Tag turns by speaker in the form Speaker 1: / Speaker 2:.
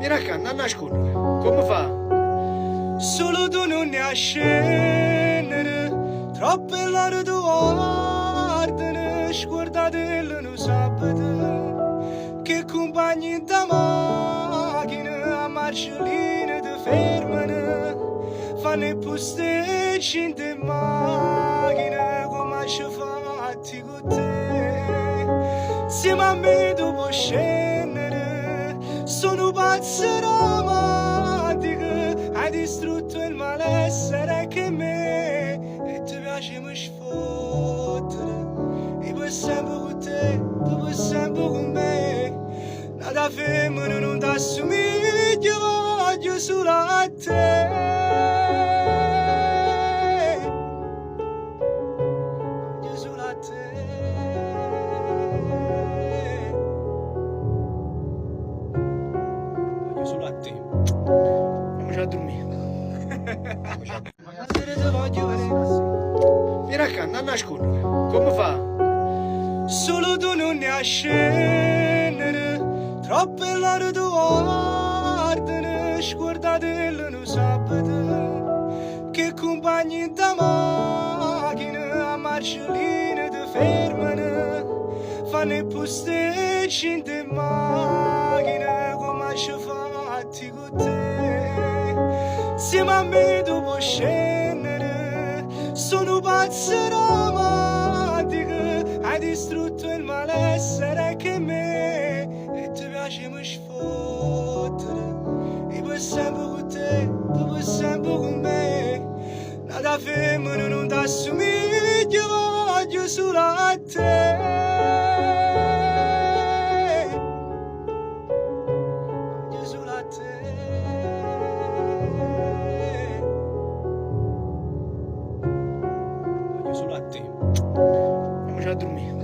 Speaker 1: Vieni acá, non nascondere. Come fa?
Speaker 2: Solo tu non ne a scendere, troppe loro tu guardano, scordate lo sabato, che compagni da macchina a marcialine ti fermano, fanno i posteggi in te macchina, come ci fatti con te, insieme a me tu puoi scendere, sono pazzo romantico, hai distrutto il malessere che me e ti piace mi sfottere io per sempre con te, tu per sempre con me nata femmina non ti assomiglia voglio solo a te voglio solo a te voglio solo a te
Speaker 1: Andiamoci a dormire.
Speaker 2: stasera ti voglio vedere.
Speaker 1: Vieni acá, non nascondere. Come fa?
Speaker 2: Solo tu non ne a scendere, troppe loro tu guardano, scordate lo sabato, che compagni da macchina a marcialine ti fermano, fanno i posteggi in te macchina, come ci fatti con te, insieme a me tu puoi scendere, sono pazzo romantico, hai distrutto il malessere che me e ti piace mi sfottere io per sempre con te, tu per sempre con me nata femmina non ti assomiglia voglio solo a te voglio solo a te voglio solo a te
Speaker 1: Andiamoci a dormire.